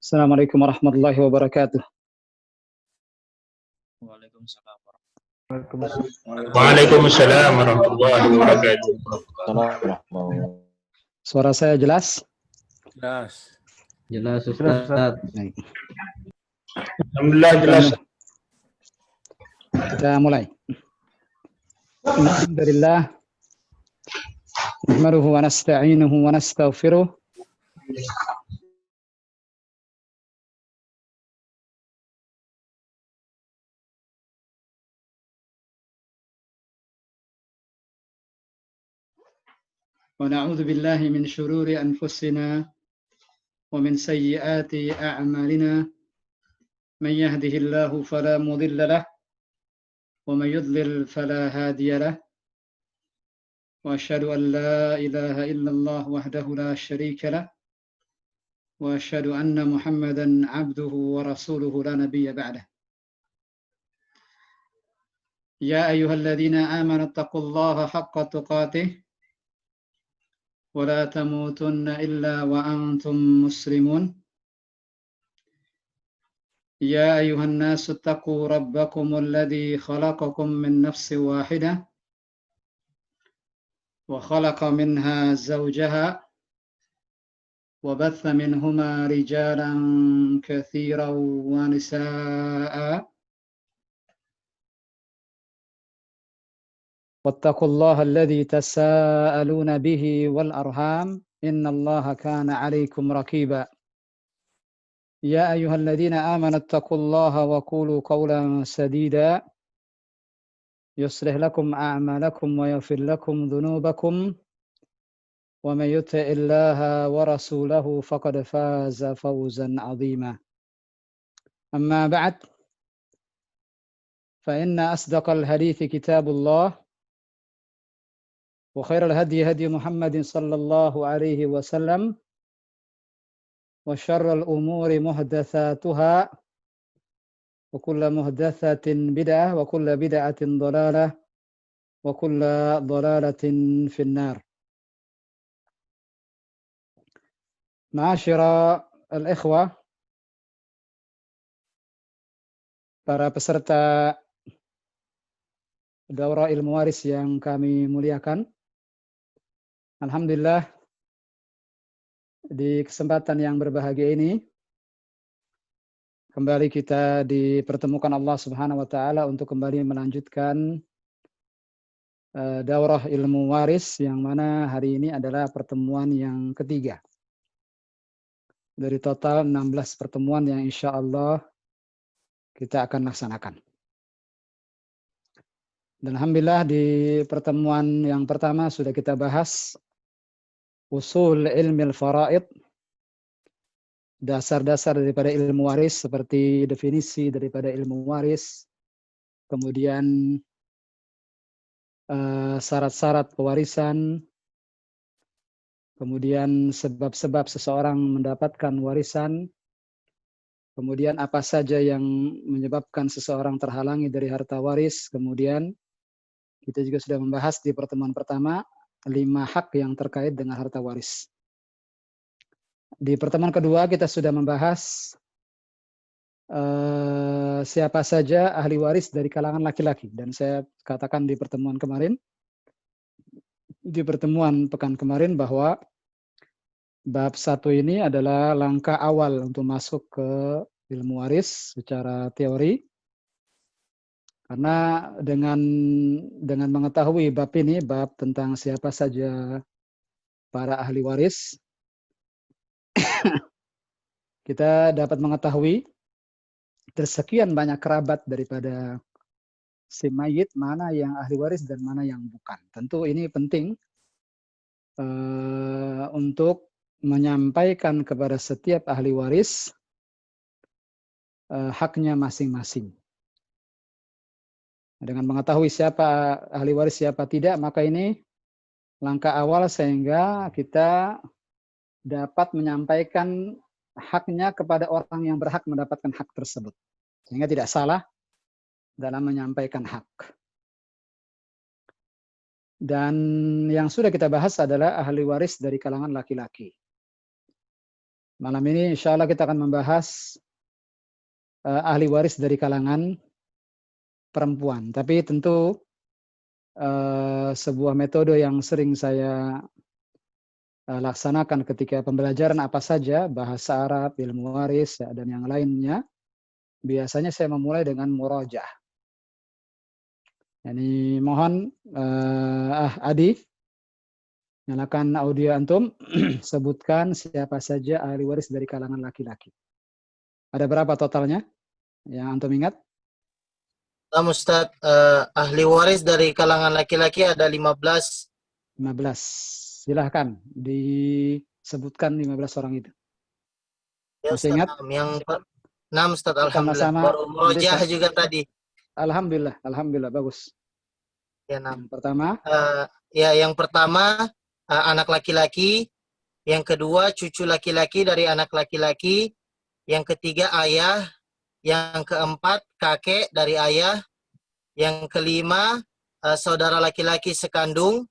Assalamualaikum warahmatullahi wabarakatuh. Waalaikumsalam. Waalaikumsalam warahmatullahi wabarakatuh. Suara saya jelas? Jelas. Jelas Ustaz. Baik. Alhamdulillah jelas. Kita mulai. Alhamdulillah. Nahmaduhu wa nasta'inuhu wa nastaghfiruh. ونعوذ بالله من شرور أنفسنا ومن سيئات أعمالنا من يهده الله فلا مضل له ومن يضلل فلا هادي له وأشهد أن لا إله إلا الله وحده لا شريك له وأشهد أن محمدا عبده ورسوله لا نبي بعده يا أيها الذين آمنوا اتقوا الله حق تقاته ولا تموتن إلا وأنتم مسلمون يا أيها الناس اتقوا ربكم الذي خلقكم من نفس واحدة وخلق منها زوجها وبث منهما رجالا كثيرا ونساء واتقوا الله الذي تساءلون به والأرحام إن الله كان عليكم رقيبا يا أيها الذين آمنوا اتقوا الله وقولوا قولا سديدا يصلح لكم أعمالكم ويغفر لكم ذنوبكم ومن يطع الله ورسوله فقد فاز فوزا عظيما أما بعد فإن أصدق الحديث كتاب الله وخير الهدي هدي محمد صلى الله عليه وسلم وشر الأمور محدثاتها وكل محدثة بدعة وكل بدعة ضلالة وكل ضلالة في النار. Ma'asyira al-ikhwah, para peserta daurah ilmu waris yang kami muliakan. Alhamdulillah, di kesempatan yang berbahagia ini kembali kita dipertemukan Allah Subhanahu wa taala untuk kembali melanjutkan daurah ilmu waris yang mana hari ini adalah pertemuan yang ketiga dari total 16 pertemuan yang insya Allah kita akan laksanakan. Dan alhamdulillah di pertemuan yang pertama sudah kita bahas usul ilmi al-faraid, dasar-dasar daripada ilmu waris seperti definisi daripada ilmu waris, kemudian syarat-syarat pewarisan, kemudian sebab-sebab seseorang mendapatkan warisan, kemudian apa saja yang menyebabkan seseorang terhalangi dari harta waris, kemudian kita juga sudah membahas di pertemuan pertama 5 hak yang terkait dengan harta waris. Di pertemuan kedua kita sudah membahas siapa saja ahli waris dari kalangan laki-laki. Dan saya katakan di pertemuan kemarin, di pertemuan pekan kemarin bahwa bab 1 ini adalah langkah awal untuk masuk ke ilmu waris secara teori. Karena dengan mengetahui bab ini, bab tentang siapa saja para ahli waris, kita dapat mengetahui tersekian banyak kerabat daripada si mayit, mana yang ahli waris dan mana yang bukan. Tentu ini penting untuk menyampaikan kepada setiap ahli waris haknya masing-masing. Dengan mengetahui siapa ahli waris, siapa tidak, maka ini langkah awal sehingga kita dapat menyampaikan haknya kepada orang yang berhak mendapatkan hak tersebut. Sehingga tidak salah dalam menyampaikan hak. Dan yang sudah kita bahas adalah ahli waris dari kalangan laki-laki. Malam ini insya Allah kita akan membahas ahli waris dari kalangan perempuan. Tapi tentu sebuah metode yang sering saya laksanakan ketika pembelajaran apa saja, bahasa Arab, ilmu waris, ya, dan yang lainnya, biasanya saya memulai dengan murajaah. Jadi mohon Adi, nyalakan audio antum, sebutkan siapa saja ahli waris dari kalangan laki-laki. Ada berapa totalnya yang antum ingat? Ustaz, ahli waris dari kalangan laki-laki ada 15. 15. Silahkan disebutkan 15 orang itu. Ya, Masih Ustaz, ingat? yang 6 Ustaz, alhamdulillah. Sama-sama. Baru murojaah juga tadi. Alhamdulillah, bagus. Ya, 6. Yang pertama, yang pertama anak laki-laki, yang kedua cucu laki-laki dari anak laki-laki, yang ketiga ayah, yang keempat kakek dari ayah, yang kelima saudara laki-laki sekandung,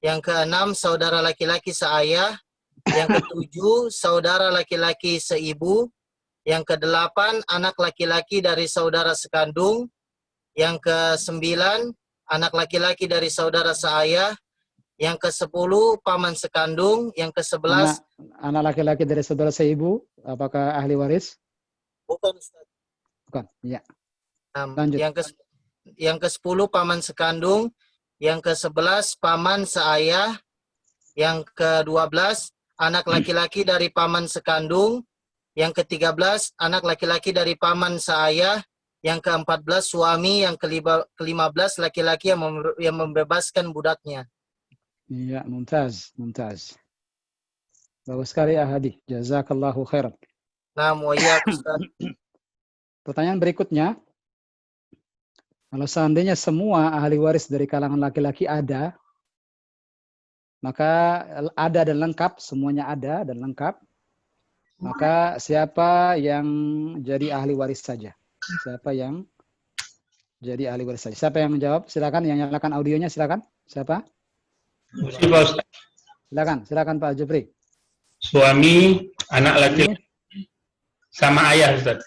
yang keenam saudara laki-laki seayah, yang ketujuh saudara laki-laki seibu, yang kedelapan anak laki-laki dari saudara sekandung, yang kesembilan anak laki-laki dari saudara seayah, yang ke-10 paman sekandung, yang ke-11 anak laki-laki dari saudara seibu, apakah ahli waris? bukan Ustaz. Bukan, ya. Lanjut. Yang ke-10 paman sekandung, yang ke-11 paman seayah, yang ke-12 anak laki-laki dari paman sekandung, yang ke-13 anak laki-laki dari paman seayah, yang ke-14 suami, yang ke-15 laki-laki yang membebaskan budaknya. Iya, mumtaz. Bagus sekali Ahadi. Jazakallahu khairan. Nah, muayyak Ustaz. Pertanyaan berikutnya, kalau seandainya semua ahli waris dari kalangan laki-laki ada, maka ada dan lengkap, semuanya ada dan lengkap, maka siapa yang jadi ahli waris saja? Siapa yang jadi ahli waris saja? Siapa yang menjawab? Silakan, yang nyalakan audionya silakan. Siapa? Silakan Pak Jepri. Suami, anak laki-laki, sama ayah, Ustaz.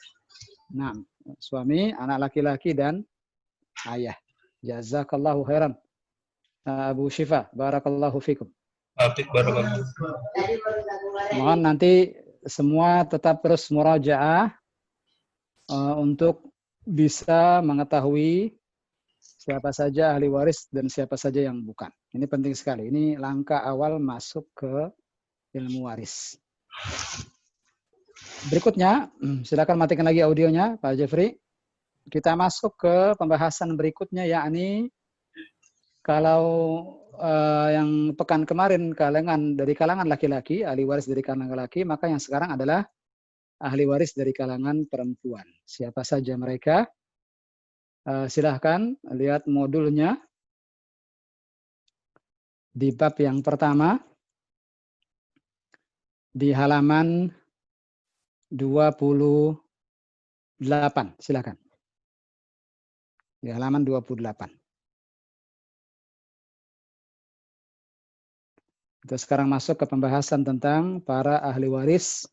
Nah, suami, anak laki-laki dan ayah. Jazakallahu khairan. Abu Syifa, barakallahu fikum. Mohon nanti semua tetap terus murajaah untuk bisa mengetahui siapa saja ahli waris dan siapa saja yang bukan. Ini penting sekali. Ini langkah awal masuk ke ilmu waris. Berikutnya, silakan matikan lagi audionya, Pak Jeffrey. Kita masuk ke pembahasan berikutnya, yakni kalau yang pekan kemarin dari kalangan laki-laki, ahli waris dari kalangan laki, maka yang sekarang adalah ahli waris dari kalangan perempuan. Siapa saja mereka? Silahkan lihat modulnya di bab yang pertama di halaman 28. Silakan. Di halaman 28. Kita sekarang masuk ke pembahasan tentang para ahli waris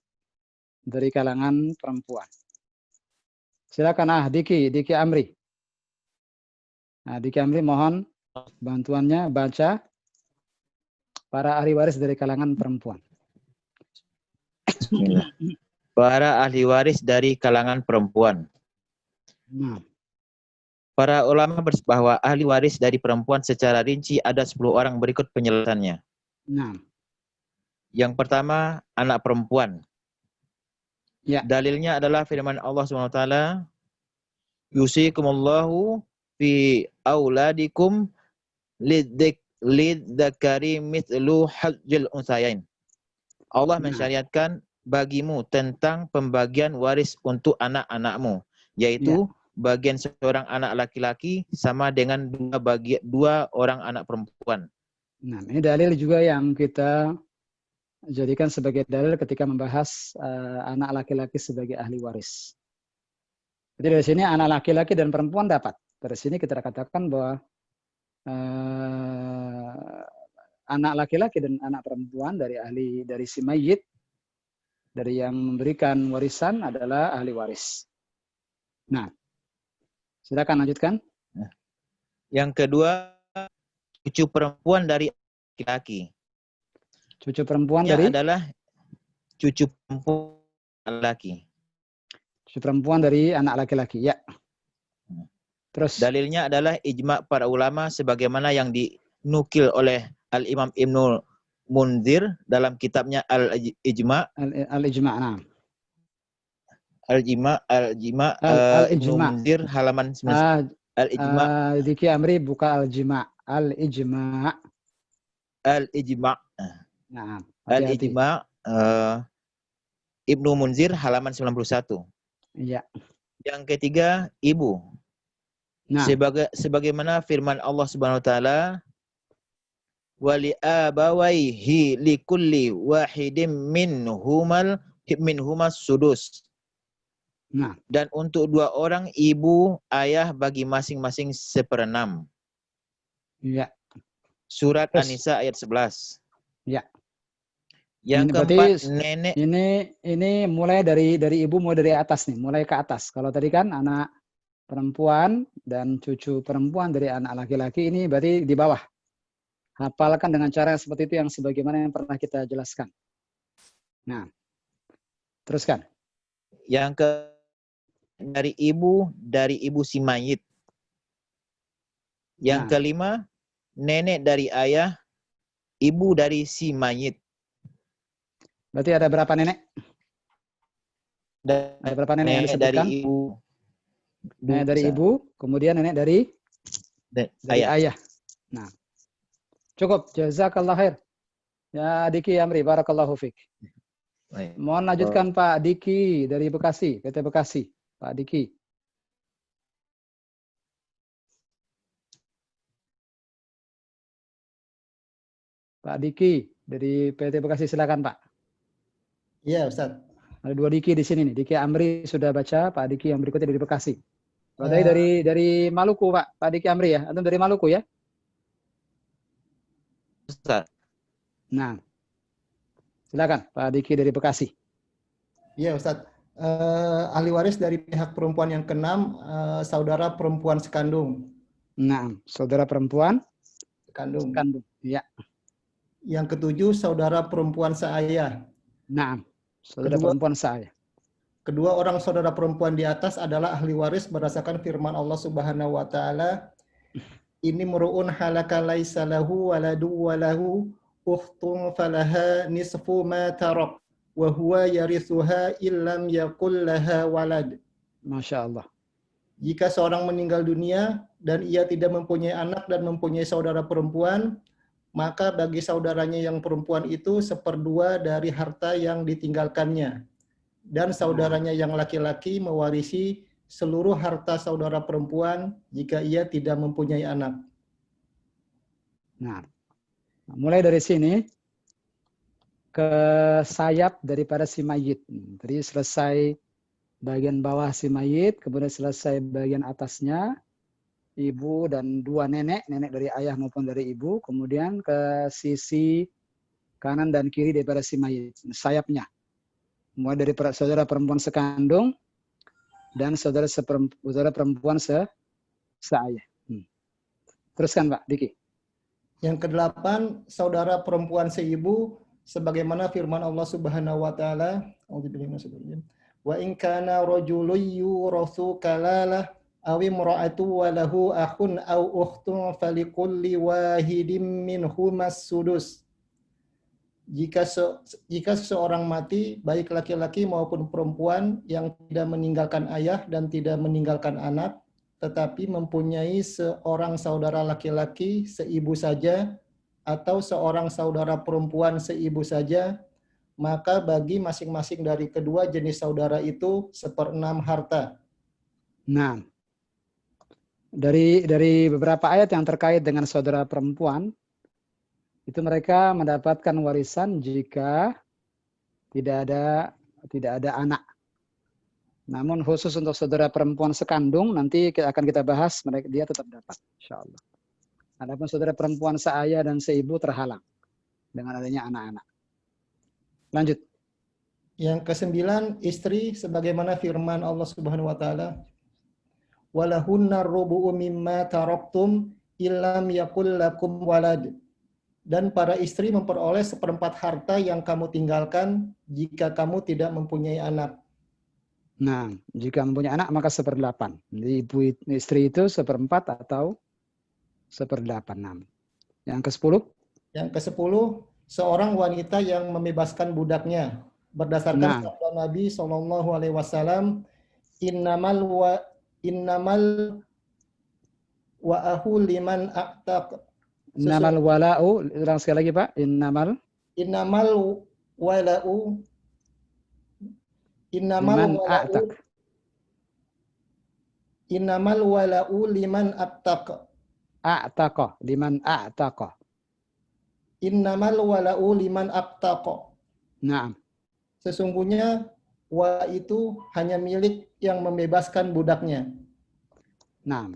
dari kalangan perempuan. Silakan Diki Amri. Nah, Diki Amri mohon bantuannya baca para ahli waris dari kalangan perempuan. Bismillah. Para ahli waris dari kalangan perempuan. Nah. Para ulama bersepakat bahwa ahli waris dari perempuan secara rinci ada 10 orang berikut penjelasannya. Nah. Yang pertama, anak perempuan. Ya. Dalilnya adalah firman Allah SWT, Yusikumullahu fi auladikum lidzakari mithlu hadzil unsayain. Allah mensyariatkan bagimu tentang pembagian waris untuk anak-anakmu, yaitu bagian seorang anak laki-laki sama dengan dua orang anak perempuan. Nah, ini dalil juga yang kita jadikan sebagai dalil ketika membahas anak laki-laki sebagai ahli waris. Jadi dari sini anak laki-laki dan perempuan dapat. Dari sini kita katakan bahwa anak laki-laki dan anak perempuan dari si mayyit dari yang memberikan warisan adalah ahli waris. Nah, silakan lanjutkan. Yang kedua, cucu perempuan dari laki-laki. Cucu perempuan Yang dari adalah cucu perempuan laki. cucu perempuan dari anak laki-laki. Ya. Terus Dalilnya adalah ijma' para ulama sebagaimana yang dinukil oleh Al-Imam Ibnu Munzir dalam kitabnya Al-Ijma'. al-ijma'. Nah. Al-Ijma' Ibnu Al-ijma'. Munzir halaman 9. Al-Ijma'. Diki Amri buka al-jima'. Al-ijma'. Al-Ijma'. Nah, hati-hati. Al-Ijma' Ibnu Munzir halaman 91. Iya. Yang ketiga, ibu. Nah, Sebagaimana firman Allah Subhanahu wa taala, wali abawaihi likulli wahidim minhumas sudus. nah, Dan untuk dua orang ibu ayah bagi masing-masing 1/6. iya. Surat Terus. An-Nisa ayat 11. Ya. Yang Ini keempat, berarti nenek. Ini mulai dari ibu, mulai dari atas nih, mulai ke atas. Kalau tadi kan anak perempuan dan cucu perempuan dari anak laki-laki, ini berarti di bawah. Hafalkan dengan cara seperti itu yang sebagaimana yang pernah kita jelaskan. Nah, teruskan. Yang ke dari ibu si mayit. Yang Nah. kelima, nenek dari ayah, ibu dari si mayit. Berarti ada berapa nenek? Dan Ada berapa nenek yang nenek dari disebutkan? ibu. Nenek dari ibu, kemudian nenek dari ayah. ayah. Nah, cukup. Jazakallah khair. Ya Diki Amri, barakallahu fiik. Baik. Mohon lanjutkan Pak Diki dari Bekasi, PT Bekasi. Pak Diki. Pak Diki dari PT Bekasi, silakan Pak. Iya, Ustaz. Ada dua Diki di sini nih. Diki Amri sudah baca, Pak Diki yang berikutnya dari Bekasi. Berarti dari Maluku, Pak. Pak Diki Amri ya. Antum dari Maluku ya? Ustaz. Nah. Silakan Pak Diki dari Bekasi. Iya, Ustaz. Ahli waris dari pihak perempuan yang keenam, saudara perempuan sekandung. Nah, saudara perempuan Sekandung. Ya. Yang ketujuh, saudara perempuan seayah. Nah, saudara perempuan saya. Kedua orang saudara perempuan di atas adalah ahli waris berdasarkan firman Allah Subhanahu wa taala, "Ini mur'un halaka laisa lahu waladu wa lahu ukhtun falaha nisfu ma tarak wa huwa yarithuha illam yakul laha walad." Masya Allah. Jika seorang meninggal dunia dan ia tidak mempunyai anak dan mempunyai saudara perempuan, maka bagi saudaranya yang perempuan itu 1/2 dari harta yang ditinggalkannya. Dan saudaranya yang laki-laki mewarisi seluruh harta saudara perempuan jika ia tidak mempunyai anak. Nah, mulai dari sini ke sayap daripada si mayit. Jadi selesai bagian bawah si mayit, kemudian selesai bagian atasnya, ibu dan dua nenek dari ayah maupun dari ibu, kemudian ke sisi kanan dan kiri daripada si mayit, sayapnya. Mulai dari saudara perempuan sekandung dan saudara perempuan seayah. Teruskan Pak Diki. Yang kedelapan, saudara perempuan seibu, sebagaimana firman Allah Subhanahu wa taala, wa in kana rajulun yurathu kalalah aw imra'atu wa lahu akhun aw ukhtun falikulli wahidin minhumas sudus. Jika seseorang mati, baik laki-laki maupun perempuan yang tidak meninggalkan ayah dan tidak meninggalkan anak, tetapi mempunyai seorang saudara laki-laki seibu saja, atau seorang saudara perempuan seibu saja, maka bagi masing-masing dari kedua jenis saudara itu 1/6 harta. Nah, dari beberapa ayat yang terkait dengan saudara perempuan, itu mereka mendapatkan warisan jika tidak ada anak. Namun khusus untuk saudara perempuan sekandung, nanti akan kita bahas, dia tetap dapat, insyaallah. Adapun saudara perempuan seayah dan seibu terhalang dengan adanya anak-anak. Lanjut. Yang kesembilan, istri sebagaimana firman Allah Subhanahu wa taala, walahunna rubu'u mimma taraktum illam yakul lakum walad. Dan para istri memperoleh seperempat harta yang kamu tinggalkan jika kamu tidak mempunyai anak. Nah, jika mempunyai anak maka 1/8. Jadi istri itu 1/4 atau 1/8. Nah. Yang ke-10? Yang ke-10, seorang wanita yang membebaskan budaknya berdasarkan sabda Nabi Shallallahu alaihi wasallam, innamal wa'ahu liman a'taq. Innamal wala'u, ulang sekali lagi Pak. Innamal wala'u liman a'taq. A'taqa, liman a'taqa. Innamal wala'u liman a'taq. Naam. Sesungguhnya wa itu hanya milik yang membebaskan budaknya. Nah,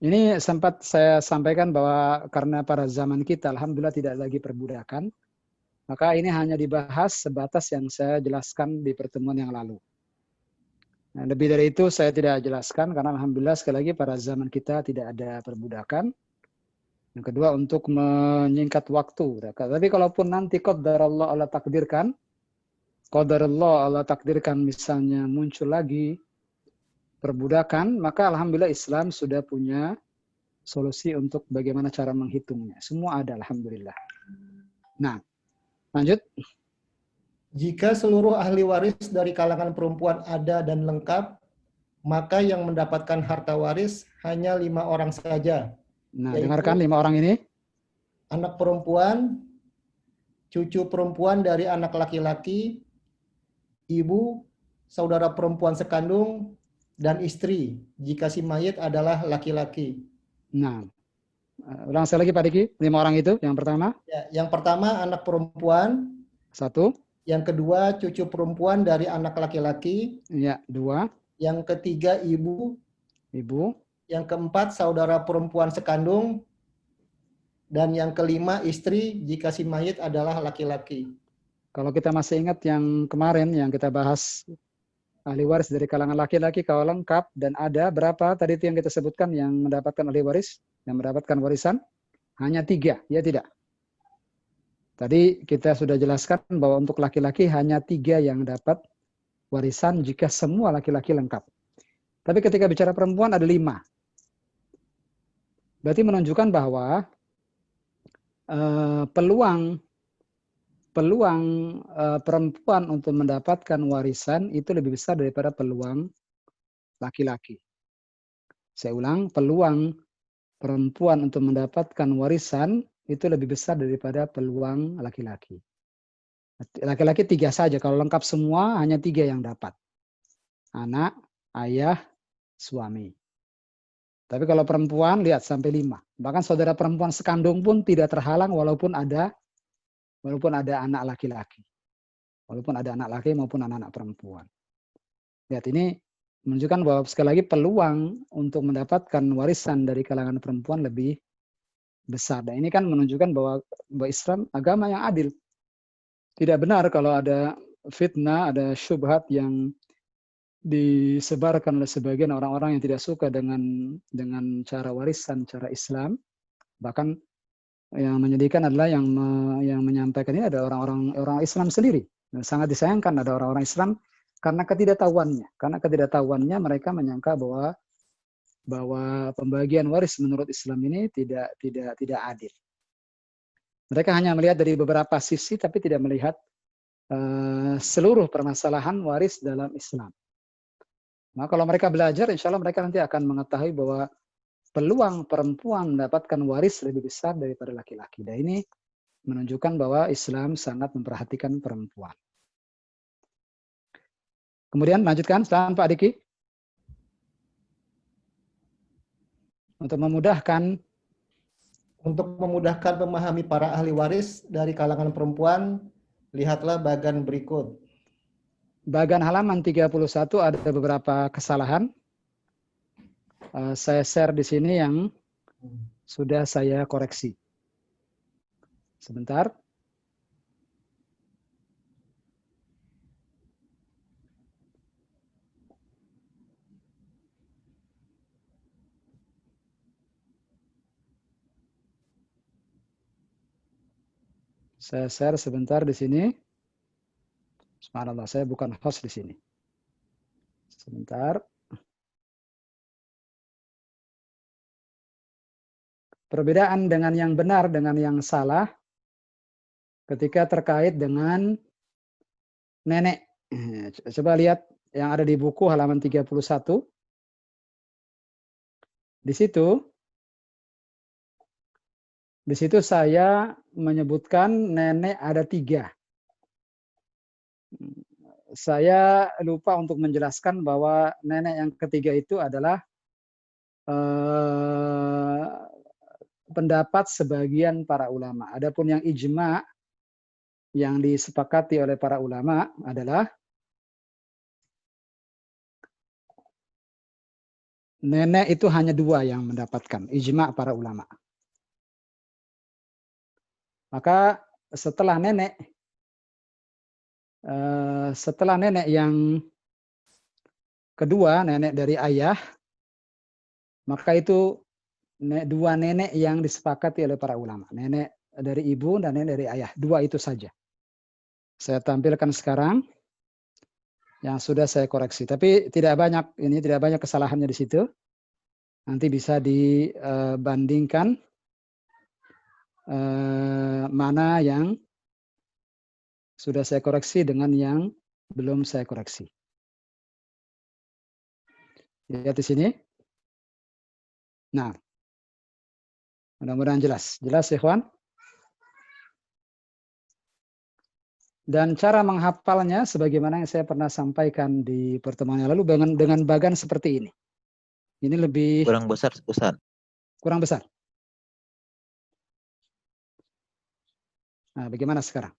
ini sempat saya sampaikan bahwa karena pada zaman kita alhamdulillah tidak lagi perbudakan, maka ini hanya dibahas sebatas yang saya jelaskan di pertemuan yang lalu. Nah, lebih dari itu saya tidak jelaskan karena alhamdulillah sekali lagi pada zaman kita tidak ada perbudakan. Yang kedua untuk menyingkat waktu. Tapi kalaupun nanti qadarullah Allah takdirkan, misalnya muncul lagi perbudakan, maka alhamdulillah Islam sudah punya solusi untuk bagaimana cara menghitungnya. Semua ada alhamdulillah. Nah, lanjut. Jika seluruh ahli waris dari kalangan perempuan ada dan lengkap, maka yang mendapatkan harta waris hanya 5 orang saja. Nah, dengarkan 5 orang ini. Anak perempuan, cucu perempuan dari anak laki-laki, ibu, saudara perempuan sekandung, dan istri jika si mayit adalah laki-laki. Nah, ulang sekali lagi Pak Diki, 5 orang itu. Yang pertama? Ya, yang pertama anak perempuan. 1. Yang kedua cucu perempuan dari anak laki-laki. Ya, 2. Yang ketiga ibu. Yang keempat saudara perempuan sekandung. Dan yang kelima istri jika si mayit adalah laki-laki. Kalau kita masih ingat yang kemarin yang kita bahas, ahli waris dari kalangan laki-laki kalau lengkap dan ada berapa tadi itu yang kita sebutkan yang mendapatkan ahli waris, yang mendapatkan warisan? Hanya 3, ya tidak? Tadi kita sudah jelaskan bahwa untuk laki-laki hanya 3 yang dapat warisan jika semua laki-laki lengkap. Tapi ketika bicara perempuan ada 5. Berarti menunjukkan bahwa peluang perempuan untuk mendapatkan warisan itu lebih besar daripada peluang laki-laki. Saya ulang, peluang perempuan untuk mendapatkan warisan itu lebih besar daripada peluang laki-laki. Laki-laki 3 saja, kalau lengkap semua hanya 3 yang dapat. Anak, ayah, suami. Tapi kalau perempuan lihat sampai 5. Bahkan saudara perempuan sekandung pun tidak terhalang walaupun ada anak laki-laki. Walaupun ada anak laki maupun anak-anak perempuan. Lihat ini menunjukkan bahwa sekali lagi peluang untuk mendapatkan warisan dari kalangan perempuan lebih besar. Dan ini kan menunjukkan bahwa Islam agama yang adil. Tidak benar kalau ada fitnah, ada syubhat yang disebarkan oleh sebagian orang-orang yang tidak suka dengan cara warisan, cara Islam. Bahkan yang menyedihkan adalah yang menyampaikan ini ada orang Islam sendiri. Dan sangat disayangkan ada orang-orang Islam karena ketidaktahuannya mereka menyangka bahwa pembagian waris menurut Islam ini tidak adil. Mereka hanya melihat dari beberapa sisi tapi tidak melihat seluruh permasalahan waris dalam Islam. Nah, kalau mereka belajar, insya Allah mereka nanti akan mengetahui bahwa peluang perempuan mendapatkan waris lebih besar daripada laki-laki. Dan ini menunjukkan bahwa Islam sangat memperhatikan perempuan. Kemudian lanjutkan, silakan Pak Diki. Untuk memudahkan memahami para ahli waris dari kalangan perempuan, lihatlah bagan berikut. Bagan halaman 31 ada beberapa kesalahan. Saya share di sini yang sudah saya koreksi. Sebentar. Saya share sebentar di sini. Subhanallah, saya bukan host di sini. Sebentar. Perbedaan dengan yang benar dengan yang salah ketika terkait dengan nenek. Coba lihat yang ada di buku halaman 31. Di situ saya menyebutkan nenek ada 3. Saya lupa untuk menjelaskan bahwa nenek yang ketiga itu adalah pendapat sebagian para ulama. Adapun yang ijma yang disepakati oleh para ulama adalah nenek itu hanya 2 yang mendapatkan ijma para ulama. Maka setelah nenek yang kedua, nenek dari ayah, maka itu 2 nenek yang disepakati oleh para ulama. Nenek dari ibu dan nenek dari ayah. 2 itu saja. Saya tampilkan sekarang yang sudah saya koreksi. Tapi tidak banyak kesalahannya di situ. Nanti bisa dibandingkan mana yang sudah saya koreksi dengan yang belum saya koreksi. Lihat di sini. Nah, mudah-mudahan jelas. Jelas ya, ikhwan? Dan cara menghafalnya sebagaimana yang saya pernah sampaikan di pertemuan yang lalu dengan bagan seperti ini. Ini lebih Kurang besar, Ustaz. kurang besar. Nah, bagaimana sekarang?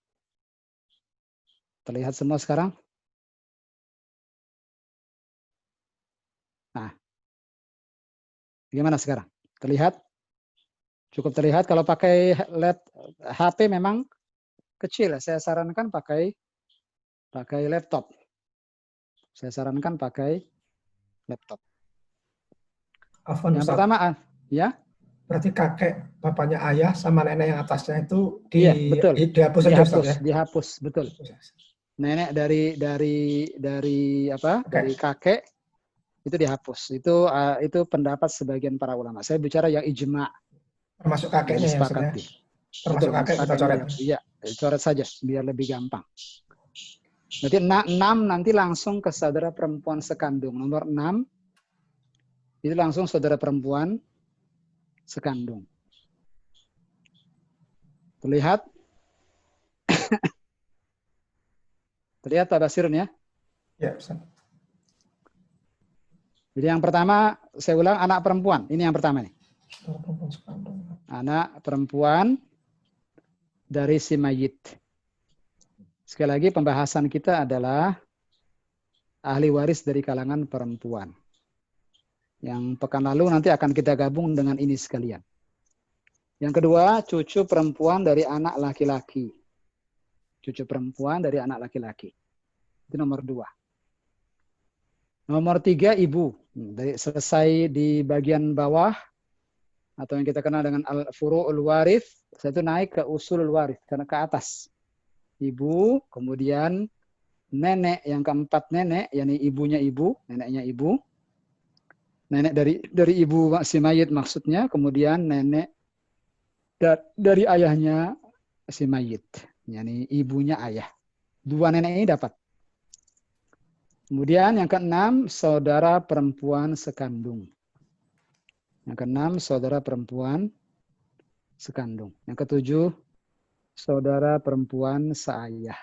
Terlihat semua sekarang? Nah, bagaimana sekarang? Terlihat? Cukup terlihat. Kalau pakai HP memang kecil. Saya sarankan pakai laptop. Saya sarankan pakai laptop. Afwan, Yang Ustaz. pertama, ya. Berarti kakek, bapaknya ayah, sama nenek yang atasnya itu Iya, betul. dihapus saja, Ustaz, ya? Dihapus, betul. Nenek dari apa? Kakek. Dari kakek itu dihapus. Itu pendapat sebagian para ulama. Saya bicara yang ijma. Termasuk kakeknya ya, Ustaz, ya? Disepakati. Termasuk Betul, kakek kita coret. Iya, coret saja biar lebih gampang. Berarti 6 nanti langsung ke saudara perempuan sekandung. Nomor 6 itu langsung saudara perempuan sekandung. Terlihat? Terlihat Pak Basirun ya? Ya, Ustaz. Jadi yang pertama, saya ulang, anak perempuan. Ini yang pertama nih. Perempuan sekandung. Anak perempuan dari si mayit. Sekali lagi pembahasan kita adalah ahli waris dari kalangan perempuan. Yang pekan lalu nanti akan kita gabung dengan ini sekalian. Yang kedua, cucu perempuan dari anak laki-laki. Cucu perempuan dari anak laki-laki. Itu nomor 2. Nomor 3, ibu. Selesai di bagian bawah, atau yang kita kenal dengan al-furu'ul warith, saya itu naik ke usulul warith, karena ke atas. Ibu, kemudian nenek, yang keempat nenek, yakni ibunya ibu, neneknya ibu. Nenek dari ibu si mayit maksudnya, kemudian nenek dari ayahnya si mayit, yakni ibunya ayah. 2 nenek ini dapat. Kemudian yang ke-6, saudara perempuan sekandung. Yang ke-6, saudara perempuan sekandung. Yang ke-7, saudara perempuan seayah.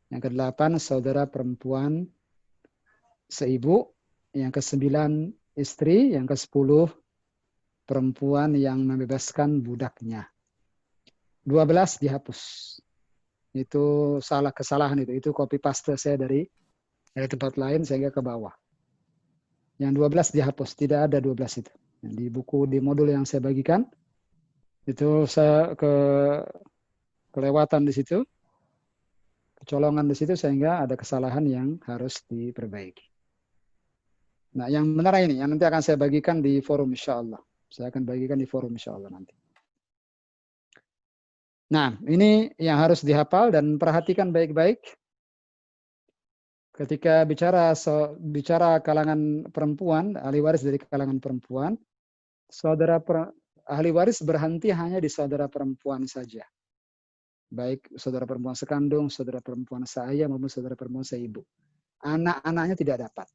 Yang ke-8, saudara perempuan seibu. Yang ke-9, istri. Yang ke-10, perempuan yang membebaskan budaknya. 12 dihapus. Itu kesalahan itu. Itu copy paste saya dari tempat lain sehingga ke bawah. Yang 12 dihapus, tidak ada 12 itu. Di buku, di modul yang saya bagikan, itu saya kelewatan di situ, kecolongan di situ sehingga ada kesalahan yang harus diperbaiki. Nah, yang benar ini, yang nanti akan saya bagikan di forum insya Allah. Saya akan bagikan di forum insya Allah nanti. Nah, ini yang harus dihafal dan perhatikan baik-baik. Ketika bicara kalangan perempuan, ahli waris dari kalangan perempuan, ahli waris berhenti hanya di saudara perempuan saja. Baik saudara perempuan sekandung, saudara perempuan seayah maupun saudara perempuan seibu. Anak-anaknya tidak dapat.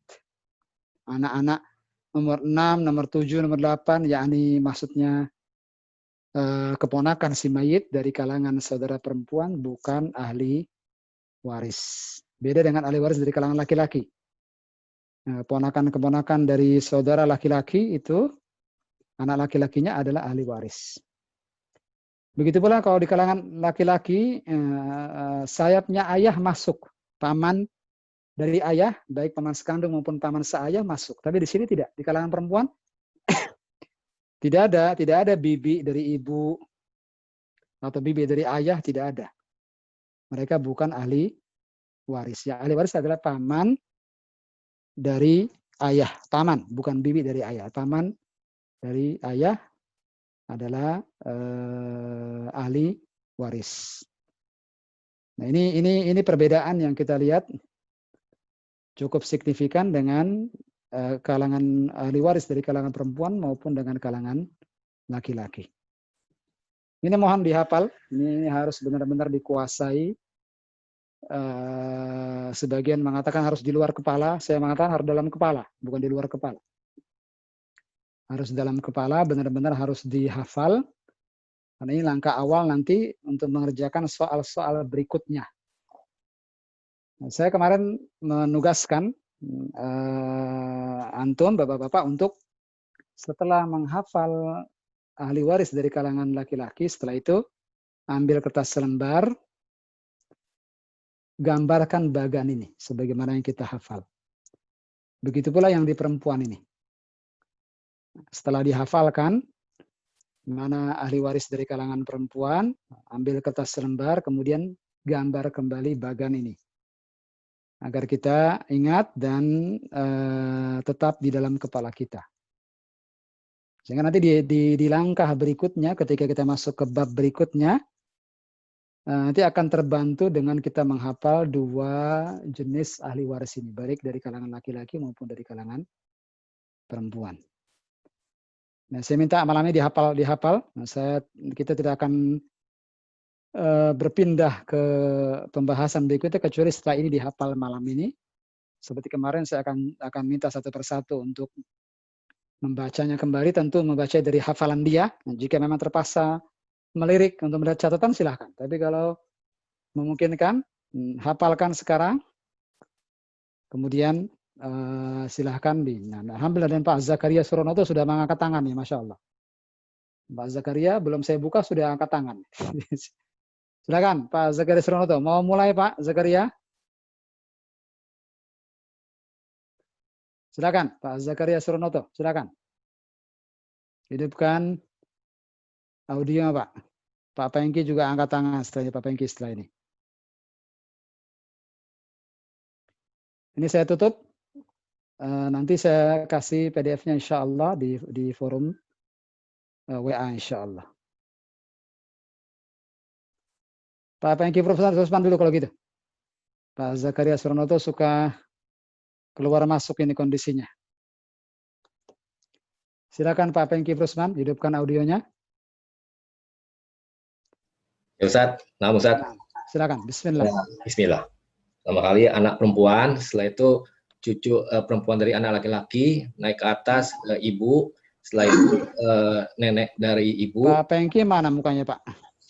Anak-anak nomor 6, nomor 7, nomor 8, yakni maksudnya keponakan si mayit dari kalangan saudara perempuan bukan ahli waris. Beda dengan ahli waris dari kalangan laki-laki. Keponakan-keponakan dari saudara laki-laki itu, anak laki-lakinya adalah ahli waris. Begitu pula kalau di kalangan laki-laki, sayapnya ayah masuk. Paman dari ayah, baik paman sekandung maupun paman seayah masuk. Tapi di sini tidak. Di kalangan perempuan, tidak ada bibi dari ibu atau bibi dari ayah, tidak ada. Mereka bukan ahli waris. Ya, ahli waris adalah paman dari ayah. Paman, bukan bibi dari ayah. Paman dari ayah adalah ahli waris. Nah, ini perbedaan yang kita lihat cukup signifikan dengan kalangan ahli waris dari kalangan perempuan maupun dengan kalangan laki-laki. Ini mohon dihafal, ini harus benar-benar dikuasai. Sebagian mengatakan harus di luar kepala, saya mengatakan harus dalam kepala, bukan di luar kepala. Harus dalam kepala, benar-benar harus dihafal. Karena ini langkah awal nanti untuk mengerjakan soal-soal berikutnya. Nah, saya kemarin menugaskan antum, bapak-bapak, untuk setelah menghafal ahli waris dari kalangan laki-laki, setelah itu ambil kertas selembar, gambarkan bagan ini sebagaimana yang kita hafal. Begitu pula yang di perempuan ini. Setelah dihafalkan mana ahli waris dari kalangan perempuan, ambil kertas selembar, kemudian gambar kembali bagan ini. Agar kita ingat dan tetap di dalam kepala kita. Sehingga nanti di langkah berikutnya, ketika kita masuk ke bab berikutnya, nanti akan terbantu dengan kita menghafal dua jenis ahli waris ini, baik dari kalangan laki-laki maupun dari kalangan perempuan. Nah, saya minta malam ini dihafal. Nah, kita tidak akan berpindah ke pembahasan berikutnya kecuali setelah ini dihafal malam ini. Seperti kemarin saya akan minta satu persatu untuk membacanya kembali, tentu membaca dari hafalan dia. Nah, jika memang terpaksa melirik untuk melihat catatan silahkan. Tapi kalau memungkinkan, hafalkan sekarang. Kemudian silahkan alhamdulillah, dan Pak Zakaria Suronoto sudah mengangkat tangan nih, Masya Allah. Pak Zakaria belum saya buka sudah angkat tangan. Silakan Pak Zakaria Suronoto. Mau mulai Pak Zakaria? Silakan Pak Zakaria Suronoto. Silakan. Hidupkan audio Pak. Pak Pengki juga angkat tangan setelahnya, Pak Pengki setelah ini. Ini saya tutup. Nanti saya kasih PDF-nya insya Allah di forum WA insya Allah. Pak Pengki Profesor Usman dulu kalau gitu. Pak Zakaria Suronoto suka keluar masuk ini kondisinya. Silakan Pak Pengki Usman, hidupkan audionya. Ya Ustaz, nah Ustaz. Silakan, bismillah. Bismillah. Pertama kali anak perempuan, setelah itu cucu perempuan dari anak laki-laki, naik ke atas ibu, setelah itu nenek dari ibu. Pak Pengki mana mukanya Pak?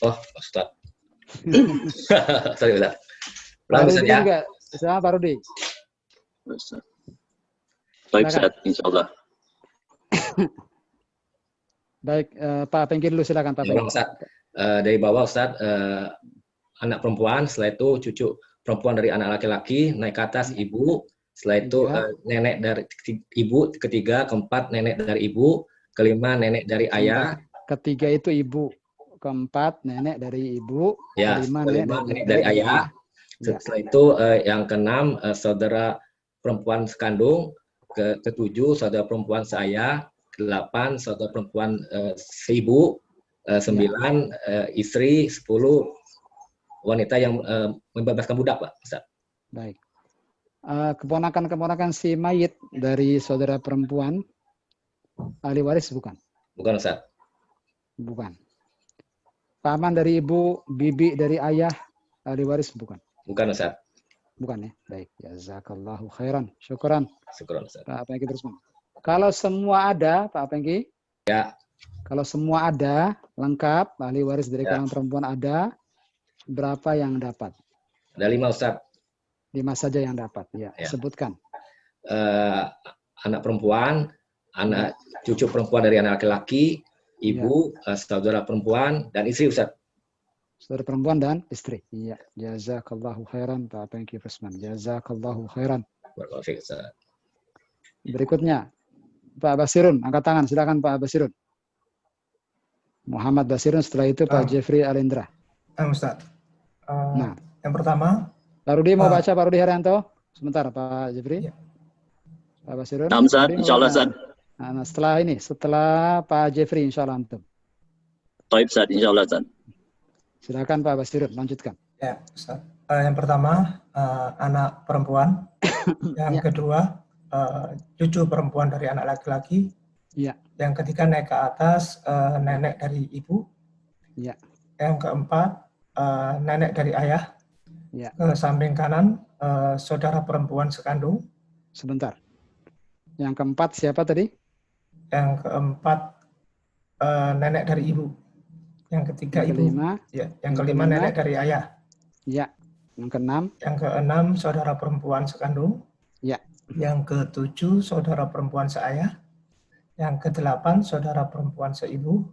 Oh, Ustaz. Sorry Ustaz. Pak Rudi juga, sama Pak Rudi. Baik Ustaz, insyaAllah. Baik, Pak Pengki dulu silakan Pak Pengki. Ustaz. Dari bawah Ustaz, anak perempuan, setelah itu cucu perempuan dari anak laki-laki, naik ke atas ibu, setelah itu nenek dari ibu, ketiga, keempat nenek dari ibu, kelima nenek dari ayah. Ketiga itu ibu, keempat nenek dari ibu, ya, kelima nenek dari ayah. Setelah itu yang keenam saudara perempuan sekandung, ketujuh saudara perempuan seayah, ke-8 saudara perempuan seibu, 9 istri, 10 wanita yang membebaskan budak, Pak Ustaz. Baik. Keponakan-keponakan si mayit dari saudara perempuan ahli waris bukan? Bukan Ustaz. Bukan. Paman dari ibu, bibi dari ayah ahli waris bukan? Bukan Ustaz. Bukan ya. Baik. Jazakallahu khairan. Syukran. Syukran Ustaz. Pak Pengki terus. Kalau semua ada, Pak Pengki? Ya. Kalau semua ada, lengkap, ahli waris dari Ya. kalangan perempuan ada, berapa yang dapat? Ada 5 Ustaz. 5 saja yang dapat. Ya, Ya. sebutkan. Anak perempuan, anak cucu perempuan dari anak laki-laki, ibu, saudara perempuan, dan istri Ustaz. Saudara perempuan dan istri. Iya. Jazakallahu khairan, Pak Pengki Rusman. Jazakallahu khairan. Barakallahu fiik, Ustaz. Berikutnya, Pak Basirun, angkat tangan. Silakan Pak Basirun. Muhammad Basirun, setelah itu Pak Jeffrey Alindra. Ustaz. Nah. Yang pertama. Pak Rudi mau baca, Pak Rudi Haryanto? Sebentar, Pak Jeffrey. Pak Basirun. Naam, Ustaz. Insyaallah, Ustaz. Nah, setelah Pak Jeffrey, insya Allah antum. Baik, Ustaz. Insyaallah, Ustaz. Silakan Pak Basirun, lanjutkan. Ya, Ustaz. Yang pertama, anak perempuan. Yang kedua, cucu perempuan dari anak laki-laki. Iya. Yang ketiga, naik ke atas, nenek dari ibu. Iya. Yang keempat, nenek dari ayah. Ya. Ke samping kanan, saudara perempuan sekandung. Sebentar. Yang keempat siapa tadi? Yang keempat, nenek dari ibu. Yang ketiga, Yang ibu. kelima. Ya. Yang kelima, nenek dari ayah. Ya. Yang keenam. Yang keenam, saudara perempuan sekandung. Ya. Yang ketujuh, saudara perempuan seayah. Yang kedelapan, saudara perempuan seibu.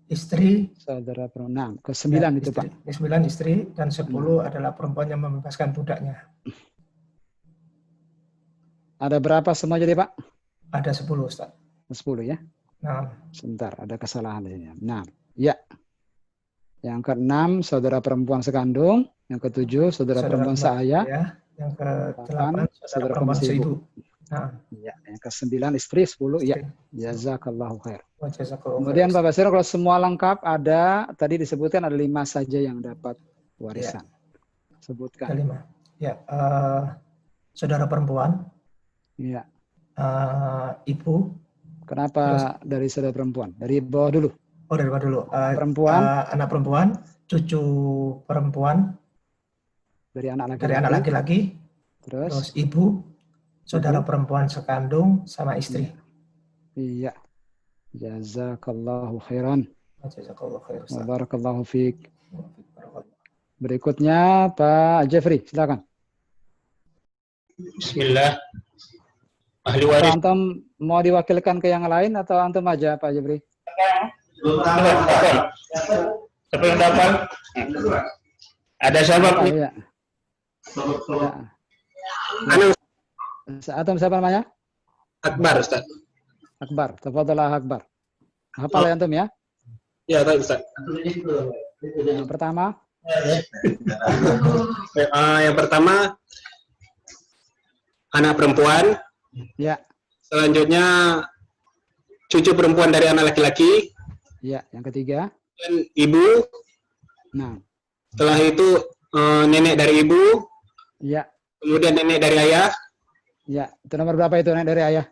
Istri. Saudara perempuan. Ke-9 itu istri. Pak. Ke-9 istri dan 10 adalah perempuan yang membebaskan budaknya. Ada berapa semua jadi Pak? Ada 10 Ustaz. 10 ya. Nah. Sebentar, ada kesalahan di sini. 6. Ya. Yang ke-6 saudara perempuan sekandung, yang ke-7 saudara perempuan seayah, ya. Yang ke-8 saudara perempuan seibu. Nah. Ya, yang ke-9 istri, 10 ya. Jazakallahu khair. Jazakallahu Kemudian khair. Pak Basir, kalau semua lengkap ada, tadi disebutkan ada 5 saja yang dapat warisan. Ya. Sebutkan. Ada 5. Ya, saudara perempuan. Iya. Ibu. Kenapa dari saudara perempuan? Dari bawah dulu. Oh, dari bawah dulu. Perempuan. Anak perempuan, cucu perempuan. Dari anak laki-laki. Dari anak laki-laki. Terus ibu, saudara perempuan sekandung, sama istri. Iya. Jazakallahu khairan. Jazakallahu khairan. Barakallahu fiik. Berikutnya Pak Jeffrey, silakan. Bismillah. Ahli waris. Antum mau diwakilkan ke yang lain atau antum aja Pak Jeffrey? Siapa yang dapat? Ada siapa? Iya. Antum siapa namanya? Akbar, Ustaz. Akbar, tafadhalah Akbar. Hafal ya antum ya? Ya, baik Ustaz. Yang pertama? Yang pertama anak perempuan. Ya. Selanjutnya cucu perempuan dari anak laki-laki. Ya, yang ketiga. Dan ibu. Nah. Setelah itu nenek dari ibu. Ya. Kemudian nenek dari ayah. Ya, itu nomor berapa itu nenek dari ayah?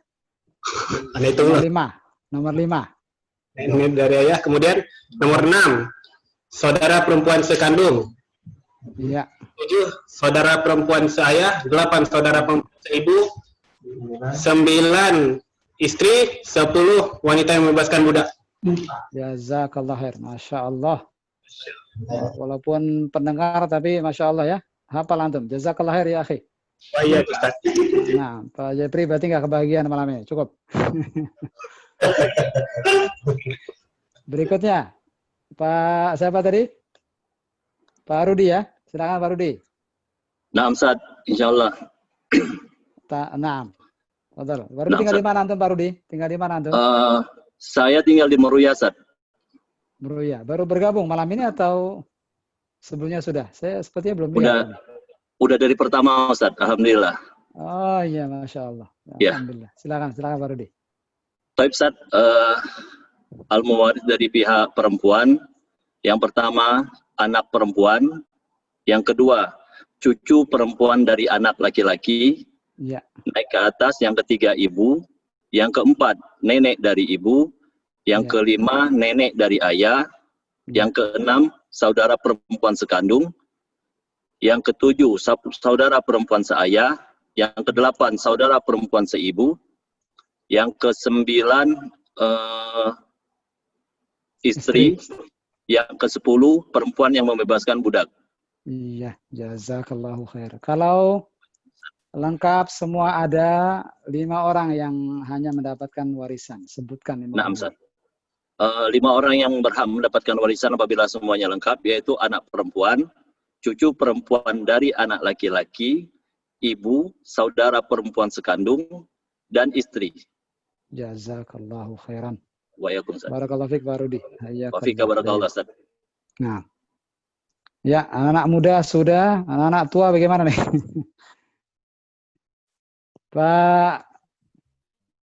Itu nomor 5. Nomor 5. Nenek dari ayah. Kemudian nomor 6. Saudara perempuan sekandung. Iya. 7 saudara perempuan seayah, 8 saudara perempuan seibu, 9 istri, 10 wanita yang membebaskan budak. Jazakallah khair. Masya Allah. Walaupun pendengar tapi Masya Allah ya. Hafal antum. Jazakallah khair ya akhi. Iya, Ustaz. Nah, Pak Jepri berarti nggak kebahagiaan malam ini. Cukup. Berikutnya. Pak siapa tadi? Pak Rudi ya. Silakan Pak Rudi. Naam, Ustaz. Insyaallah. Naam. Betul. Pak Rudi tinggal di mana antum Pak Rudi? Tinggal di mana antum? Saya tinggal di Meruya, Ustaz. Meruya. Baru bergabung malam ini atau sebelumnya sudah? Saya sepertinya belum lihat. Udah dari pertama, Ustaz. Alhamdulillah. Oh iya, Masya Allah. Ya. Alhamdulillah. Silakan Pak Rudi. Baik, Ustaz. al-mewaris dari pihak perempuan. Yang pertama, anak perempuan. Yang kedua, cucu perempuan dari anak laki-laki. Ya. Naik ke atas, yang ketiga ibu. Yang keempat, nenek dari ibu. Yang kelima, nenek dari ayah. Yang keenam, saudara perempuan sekandung. Yang ketujuh, saudara perempuan seayah. Yang kedelapan, saudara perempuan seibu. Yang kesembilan, istri. Yang ke-10, perempuan yang membebaskan budak. Iya, jazakallahu khair. Kalau lengkap semua ada 5 orang yang hanya mendapatkan warisan. Sebutkan 5 Nah, orang. Ustaz. 5 orang yang berhak mendapatkan warisan apabila semuanya lengkap, yaitu anak perempuan, cucu perempuan dari anak laki-laki, ibu, saudara perempuan sekandung, dan istri. Jazakallahu khairan. Waalaikumsalam. Barakallahu fiik Pak Rudi. Wa fika barakallahu, Ustaz. Nah. Ya, anak muda sudah, anak-anak tua bagaimana nih? Pak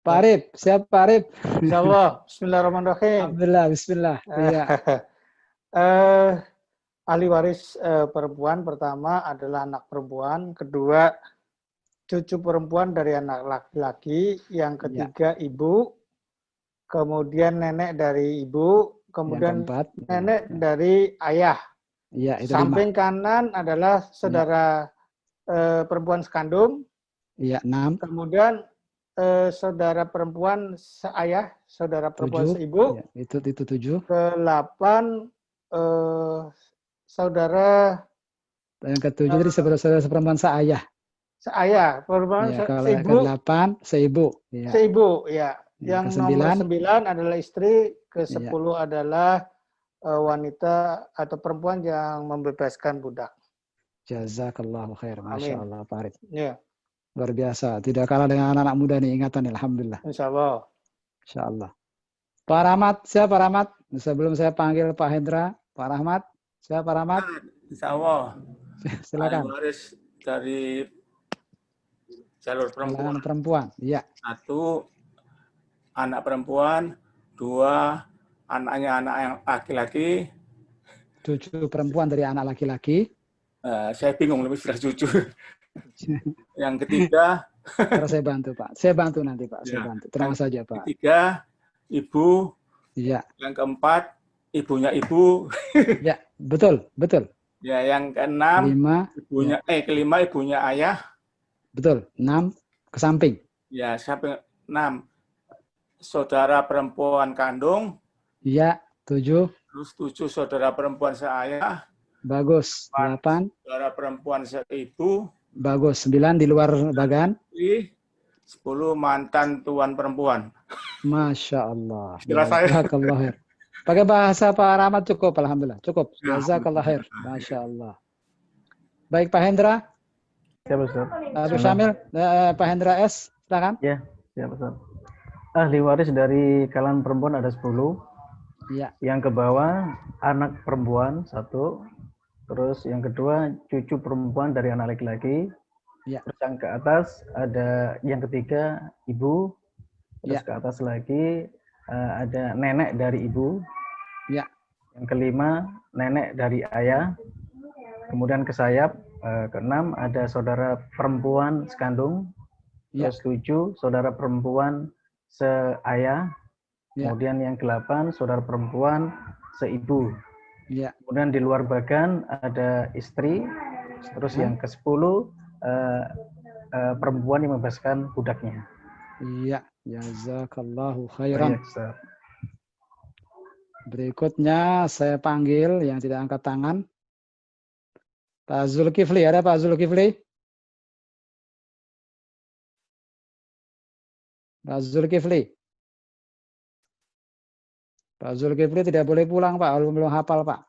Arif, siapa Pak Arif? Insyaallah. Bismillahirrahmanirrahim. Alhamdulillah, bismillah. Iya. Ahli waris perempuan pertama adalah anak perempuan, kedua cucu perempuan dari anak laki-laki, yang ketiga ibu, kemudian nenek dari ibu, kemudian keempat, nenek dari ayah. Iya, itu Samping 5. kanan adalah saudara perempuan sekandung. Iya, 6. Kemudian saudara perempuan seayah, saudara perempuan 7. seibu. Ya, itu 7. Ke-8 saudara yang ke-7 tadi saudara perempuan seayah. Seayah, perempuan Ya, kalau seibu. ke-8 seibu. Ya. Seibu, ya. Ya, Yang ke-9 nomor 9 adalah istri, ke-10 adalah wanita atau perempuan yang membebaskan budak. Jazakallahu khair. Masya Allah, Pak Arif. Ya. Luar biasa. Tidak kalah dengan anak-anak muda nih, ingatan. Alhamdulillah. Insyaallah. Insyaallah. Pak Rahmat, siapa Pak Rahmat? Sebelum saya panggil Pak Hendra, Pak Rahmat. Siapa Pak Rahmat? Insyaallah. Silakan. Waris dari jalur perempuan. Perempuan. Iya. 1, anak perempuan. 2, anaknya anak yang laki-laki. Cucu perempuan dari anak laki-laki. Saya bingung lebih sudah cucu. Yang ketiga. Karena saya bantu Pak. Saya bantu nanti Pak. Saya bantu. Tenang saja Pak. Ketiga, ibu. Iya. Yang keempat, ibunya ibu. Ya, betul, betul. Ya, yang keenam, kelima ibunya ayah. Betul. 6 ke samping. Ya, sampai 6. Saudara perempuan kandung. Iya, 7. Terus 7 saudara perempuan seayah. Bagus. 8. Saudara perempuan seibu. Bagus. 9 di luar bagan. 10 mantan tuan perempuan. Masya Allah. Istilah saya. Jazakallah khair. Pakai bahasa Pak Rahmat cukup, alhamdulillah. Cukup. Jazakallah khair. Masya Allah. Baik Pak Hendra. Siap Ustaz. Abu Syamil, Pak Hendra S, silakan. Ya, siap Ustaz. Ahli waris dari kalangan perempuan ada 10. Iya. Yang ke bawah anak perempuan 1. Terus yang kedua cucu perempuan dari anak laki-laki. Ya. Terus yang ke atas ada yang ketiga ibu. Terus ke atas lagi ada nenek dari ibu. Ya. Yang kelima nenek dari ayah. Kemudian ke sayap keenam ada saudara perempuan sekandung. Terus 7 saudara perempuan seayah. Kemudian yang ke-8 saudara perempuan seibu. Ya. Kemudian di luar bagan ada istri. Terus yang ke-10 perempuan yang membebaskan budaknya. Iya, jazakallahu khairan. Baik, Berikutnya saya panggil yang tidak angkat tangan. Pak Zulkifli, ada Pak Zulkifli? Pak Zulkifli. Pak Zulkifli tidak boleh pulang Pak, belum hafal Pak.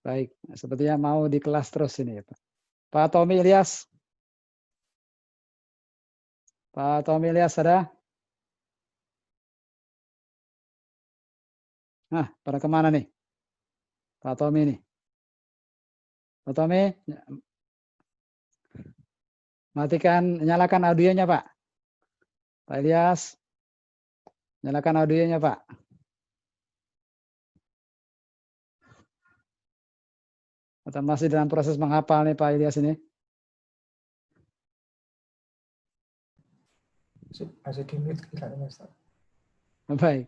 Baik, sepertinya mau di kelas terus ini ya Pak. Pak Tommy Ilyas. Pak Tommy Ilyas ada? Nah, pada kemana nih? Pak Tommy nih. Pak Tommy, matikan, nyalakan audionya Pak. Pak Ilyas, nyalakan audionya, Pak. Atau masih dalam proses menghafal nih Pak Ilyas ini? Masih di mute kelihatannya, Ustaz. Baik.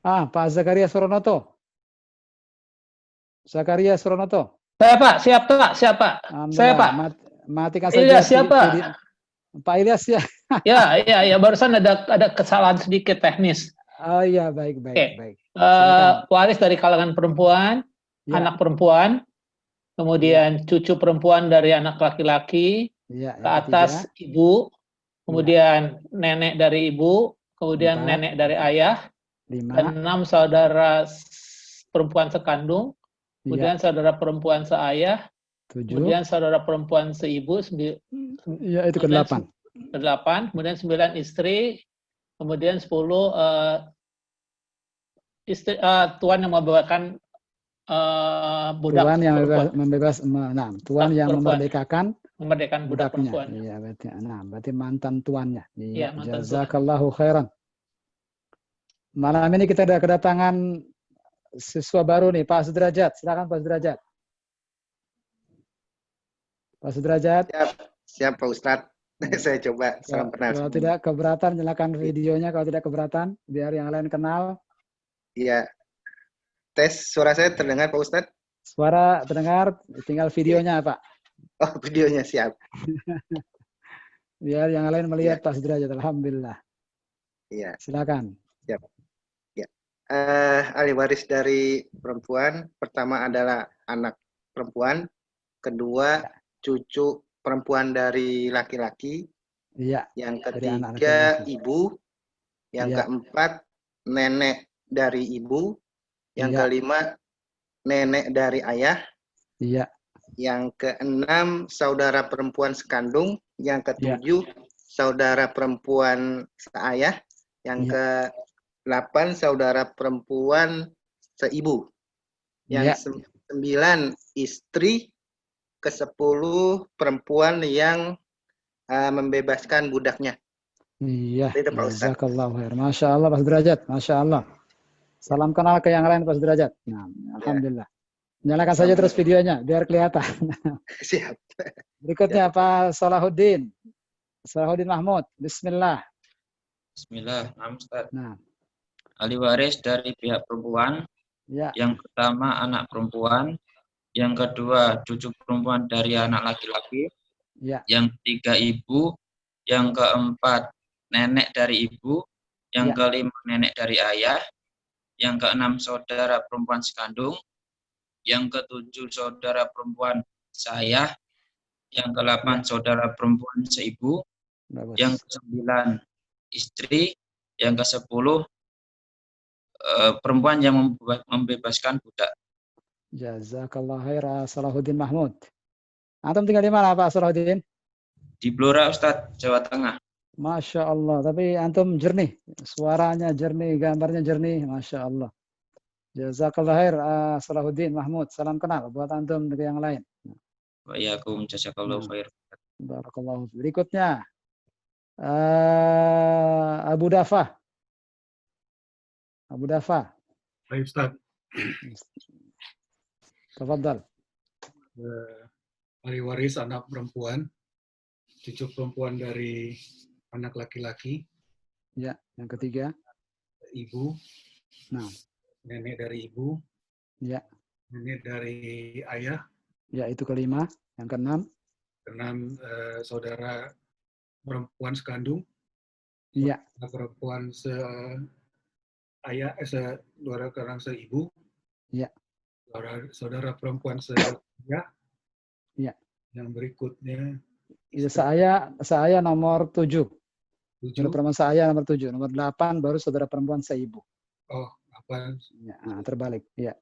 Pak Zakaria Suronoto. Zakaria Suronoto. Saya Pak, siap Pak, siap Pak. Saya Pak. Matikan saja Ilyas siapa? Pak Ilyas ya. Ya, barusan ada kesalahan sedikit teknis. Oh iya, baik. Oke. Waris dari kalangan perempuan, anak perempuan, kemudian cucu perempuan dari anak laki-laki, ke atas ibu, kemudian nenek dari ibu, kemudian nenek dari ayah, 6 saudara perempuan sekandung, kemudian saudara perempuan seayah, 7. kemudian saudara perempuan seibu, Iya, itu ke-8. ke-8, kemudian 9 istri, kemudian 10 istri, tuan yang membawakan budak tuan yang perempuan. Tuan yang memerdekakan budak budaknya. perempuan. Iya, berarti mantan tuannya. Iya, mantan Jazakallahu khairan. Malam ini kita ada kedatangan siswa baru nih, Pak Sudrajat. Silakan Pak Sudrajat. Pak Sudrajat. Siap Pak Ustadz. Saya coba salam kenal. Kalau tidak keberatan, nyalakan videonya. Kalau tidak keberatan, biar yang lain kenal. Iya. Tes suara saya terdengar Pak Ustadz? Suara terdengar, tinggal videonya Pak. Oh, videonya siap. Biar yang lain melihat Pak Sudrajat. Alhamdulillah. Iya. Silakan. Siap. Ya. Ahli waris dari perempuan, pertama adalah anak perempuan, kedua cucu perempuan dari laki-laki, yang ketiga ibu, yang keempat nenek dari ibu, yang kelima nenek dari ayah, yang keenam saudara perempuan sekandung, yang ketujuh saudara perempuan seayah, yang ke-8 saudara perempuan seibu, yang 9 istri, ke-10 perempuan yang membebaskan budaknya. Iya, jazakallahu khair. Masya Allah Pak Sudrajat, Masya Allah. Salam kenal ke yang lain Pak Sudrajat. Nah, alhamdulillah. Nyalakan saja terus videonya biar kelihatan. Siap. Berikutnya Pak Salahuddin. Salahuddin Mahmud. Bismillah. Bismillah. Ustaz. Nah. Ahli waris dari pihak perempuan. Yang pertama anak perempuan, yang kedua cucu perempuan dari anak laki-laki, yang ketiga ibu, yang keempat nenek dari ibu, yang kelima nenek dari ayah, yang keenam saudara perempuan sekandung, yang ketujuh saudara perempuan seayah, yang ke-8 saudara perempuan seibu, yang ke-9 istri, yang ke-10 perempuan yang membebaskan budak. Jazakallah khair Salahuddin Mahmud. Antum tinggal di mana Pak Salahuddin? Di Blora Ustadz, Jawa Tengah. Masya Allah, tapi antum jernih, suaranya jernih, gambarnya jernih, Masya Allah. Jazakallah khair Salahuddin Mahmud. Salam kenal buat antum dengan yang lain. Wa iyyakum jazakallahu khair. Barakallahu. Berikutnya Abu Dafa. Abu Dafa. Baik Ustaz. Tafadhal. Ahli waris anak perempuan, cucu perempuan dari anak laki-laki. Ya, yang ketiga. Ibu. Nah. Nenek dari ibu. Ya. Nenek dari ayah. Ya, itu kelima. Yang keenam. Keenam saudara perempuan sekandung. Iya. Perempuan seayah, saudara karang seibu. Iya. Saudara perempuan seayah. Iya. Yang berikutnya. Saya nomor 7. Saudara perempuan saya nomor 7. Nomor 8 baru saudara perempuan seibu. Oh, apa? Ya, terbalik. Ya.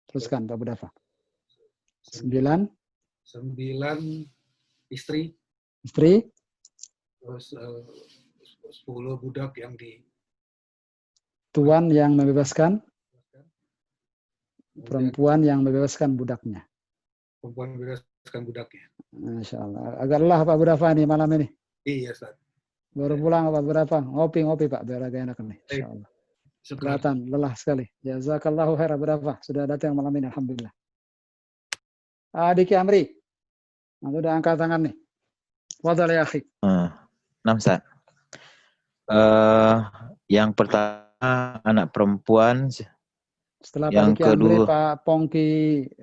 Teruskan Pak Budafa. 9 istri. Istri. Terus 10 budak yang di tuan yang membebaskan perempuan yang membebaskan budaknya. Perempuan membebaskan budaknya. Masya Allah. Agak lelah Pak Budafa nih malam ini. Iya, Ustaz. Baru pulang apa berapa? Ngopi Pak, biar agak enak nih. Insyaallah. Syukran. Kelihatan lelah sekali. Jazakallahu khairan. Berapa? Sudah datang malam ini, alhamdulillah. Diki Amri. Nanti udah angkat tangan nih. Wadal ya akhi. 6 Ustaz. Yang pertama anak perempuan. Setelah yang Pak Diki Amri, kedua Pak Pongki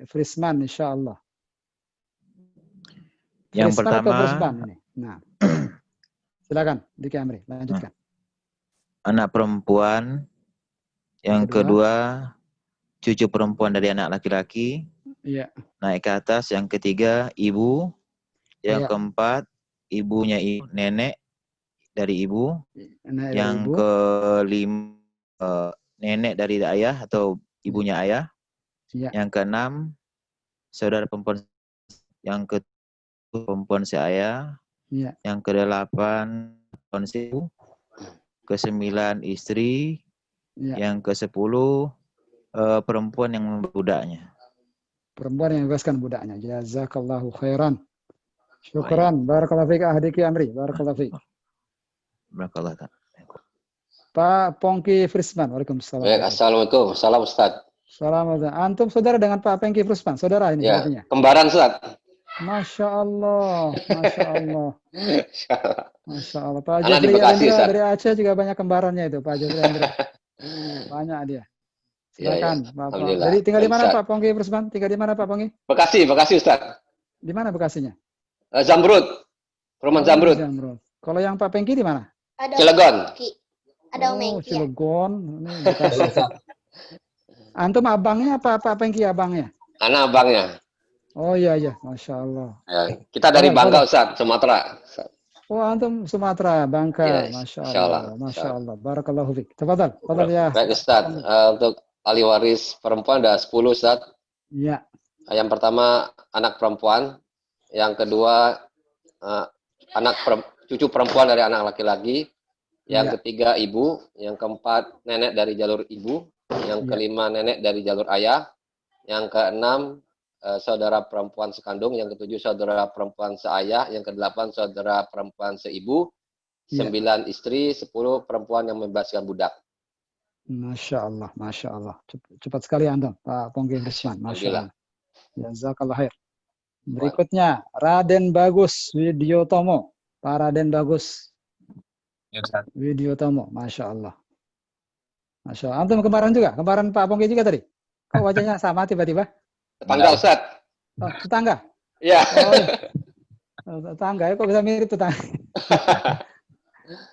Frisman, insyaallah. yang Frisman atau pertama Frisman ini? Nah. Silakan Diki Amri, lanjutkan. anak perempuan, yang kedua cucu perempuan dari anak laki-laki, Iya. naik ke atas, yang ketiga ibu, yang Iya. keempat ibunya nenek dari ibu, Nenek dari yang ibu. kelima nenek dari ayah atau ibunya ayah, Iya. yang keenam saudara perempuan, yang ketujuh perempuan seayah, Iya. yang kedelapan perempuan ibu, ke-9 istri, Iya. yang ke-10 perempuan yang membudaknya. Perempuan yang membebaskan budaknya. Jazakallahu khairan. Syukran. Barakallahu fiik Diki Amri. Barakallahu fiik. Barakallahu ta'ala. Pak Pongki Frisman. Waalaikumsalam. Baik, assalamualaikum. Salam Ustaz. Assalamualaikum. Antum saudara dengan Pak Pongki Frisman. Saudara ini Ya, sepertinya. kembaran Ustaz. Masya Allah. Masya Allah. Masya Allah. Pak Anak di Jafri Bekasi, Andra Ustaz. dari Aceh juga banyak kembarannya itu. Pak Jafri Andra. Banyak dia. Silakan. Ya. Pak. Alhamdulillah. Jadi tinggal di Baik, mana Ustaz. Pak Pongki Frisman? Tinggal di mana Pak Pongki? Bekasi Ustaz. Di mana Bekasinya? Zamrud. Perumahan Zamrud. Zamrud. Kalau yang Pak Pengki di mana? Cilegon. Ada Om Oh, Mengki ya? Cilegon. Ini Bekasi. Antum abangnya apa Pak Pengki abangnya? Anak abangnya. Oh iya iya, Masya Allah. Ya, kita dari Fadal, Bangka fadal. Ustaz, Sumatera. Oh antum Sumatera, Bangka. Ya, Masya insyaallah, Allah. Masya Allah. Barakallahu fiik. Tafadhal. Tafadhal ya. Baik Ustaz, untuk ahli waris perempuan ada 10 Ustaz. Ya. Yang pertama anak perempuan, yang kedua cucu perempuan dari anak laki-laki, yang Ya. ketiga ibu, yang keempat nenek dari jalur ibu, yang Ya. kelima nenek dari jalur ayah, yang keenam saudara perempuan sekandung, yang ketujuh saudara perempuan seayah, yang kedelapan saudara perempuan seibu, Ya. 9 istri, 10 perempuan yang membebaskan budak. Masya Allah. Masya Allah. Cepat sekali antum Pak Pongki Frisman. Masya Alhamdulillah. Allah. Jazakallah khair. Berikutnya Raden Bagus Widyotomo. Pak Raden Bagus Ya, Ustaz. Widyotomo. Masya Allah. Masya Allah. Antum kembaran juga? Kembaran Pak Pongki juga tadi? Kok wajahnya sama tiba-tiba? Tetangga Ustaz. Oh, tetangga? Iya. Oh, iya. Oh, tetangga ya, kok bisa mirip tetangga?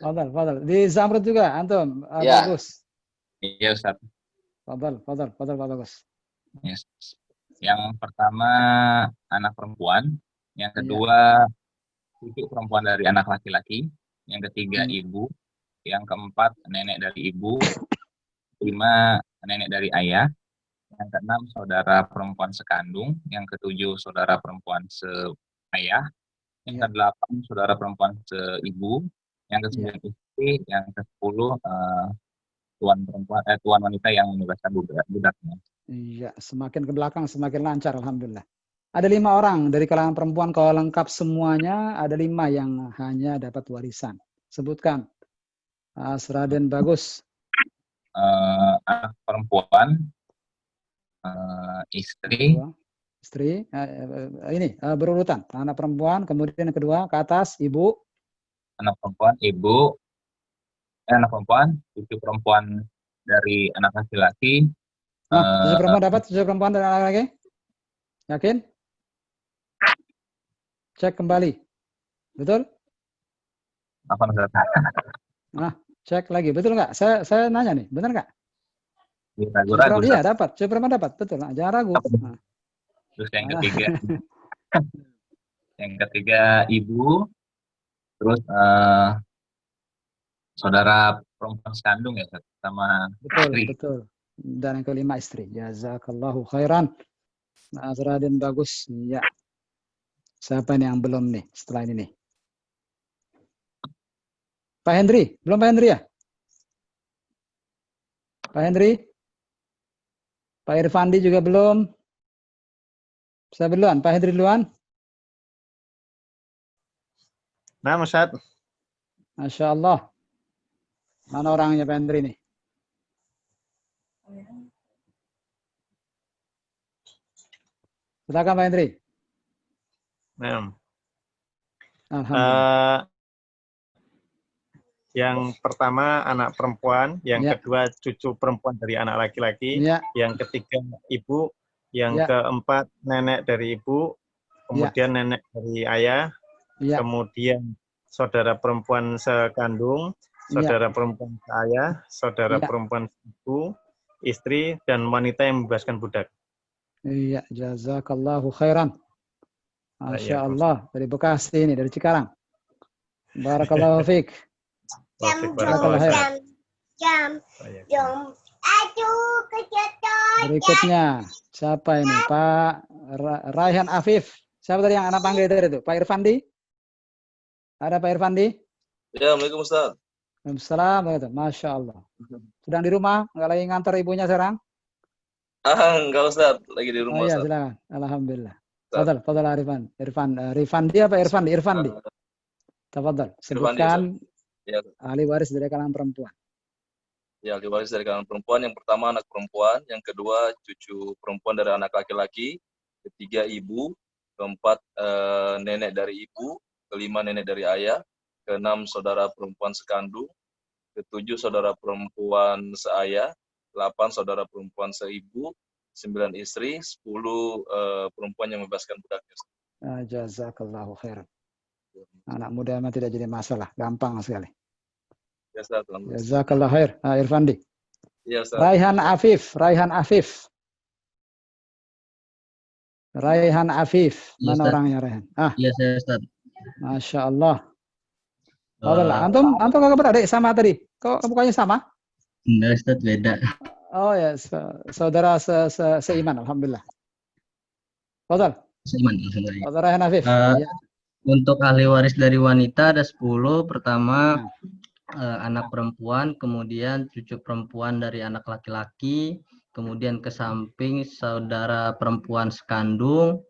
Fadal. Di Zamrud juga, antum, Ya. Bagus. Iya, Ustaz. Fadal, Pak Bagus. Yes. Yang pertama anak perempuan, yang Iya. kedua cucu perempuan dari anak laki-laki, yang ketiga ibu, yang keempat nenek dari ibu, 5 nenek dari ayah, yang keenam saudara perempuan sekandung, yang ketujuh saudara perempuan seayah, yang Iya. kedelapan saudara perempuan seibu, yang ke-9 istri, yang ke-10 tuan wanita yang membebaskan budaknya. Iya, semakin ke belakang semakin lancar, alhamdulillah. Ada 5 orang dari kalangan perempuan, kalau lengkap semuanya, ada 5 yang hanya dapat warisan. Sebutkan. Raden Bagus. Anak perempuan, istri, Istri, ini berurutan. Anak perempuan, kemudian yang kedua ke atas, ibu. anak perempuan, ibu, anak perempuan, cucu perempuan dari anak laki-laki. Cucu perempuan dapat, cucu perempuan dari anak laki-laki? Yakin? Cek kembali. Betul? Apa Ustaz? Nah, cek lagi. Betul nggak? Saya nanya nih, benar nggak? Ragu-ragu. Iya, dapat. Cucu perempuan dapat. Betul. Nah, jangan ragu. Nah. Terus yang ketiga ibu, terus saudara perempuan sekandung ya sama istri. Betul. Dan yang kelima istri. Jazakallahu khairan. Nah, Raden Bagus. Ya. Siapa nih yang belum nih setelah ini nih? Pak Hendri, belum Pak Hendri ya? Pak Hendri? Pak Irfandi juga belum? Saya duluan, Pak Hendri duluan. Nah, Ustaz. Masya Allah. Mana orangnya Pak Hendri nih? Silakan Pak Hendri. Nah, Alhamdulillah. yang pertama anak perempuan, yang Ya. kedua cucu perempuan dari anak laki-laki, Ya. yang ketiga ibu, yang Ya. keempat nenek dari ibu, kemudian nenek dari ayah, Ya. kemudian saudara perempuan sekandung, saudara perempuan seayah, saudara Ya. perempuan ibu, istri, dan wanita yang membebaskan budak. Iya, jazakallahu khairan. Masya Ya, Allah, dari Bekasi ini, dari Cikarang. Barakallahu fiik. Berikutnya, siapa ini? Pak Raihan Afif. Siapa tadi yang anak panggil tadi itu? Pak Irfandi? Ada Pak Irfandi? Ya, Assalamualaikum Ustaz. Waalaikumsalam. Masya Allah. Sedang di rumah? Nggak lagi ngantar ibunya sekarang? Enggak Ustaz, lagi di rumah Oh iya, Ustaz. silakan. Alhamdulillah. Fadal Arifan. Rifandi apa Irfandi? Irfandi. Tafadhal. Sebutkan Ya, ahli waris dari kalangan perempuan. ya, ahli waris dari kalangan perempuan. Yang pertama anak perempuan, yang kedua cucu perempuan dari anak laki-laki, ketiga ibu, keempat nenek dari ibu, kelima nenek dari ayah, keenam saudara perempuan sekandung, ketujuh saudara perempuan seayah, 8 saudara perempuan seibu, 9 istri, 10 perempuan yang membebaskan budaknya. Jazakallahu khairan. Anak muda memang tidak jadi masalah, gampang sekali. Ya, Ustaz. Alhamdulillah. Jazakallahu khair. Irfandi. Ya, Ustaz. Raihan Afif. Iya, Mana Ustaz. orangnya Raihan? Iya, saya Ustaz. Masya Allah. Antum kakak beradik sama tadi? Kok mukanya sama? Enggak, Ustaz, beda. Oh ya, saudara seiman, alhamdulillah. Fadal. Seiman, alhamdulillah. Fadal Raihan Afif. Ya. Untuk ahli waris dari wanita ada 10. Pertama anak perempuan, kemudian cucu perempuan dari anak laki-laki, kemudian ke samping saudara perempuan sekandung,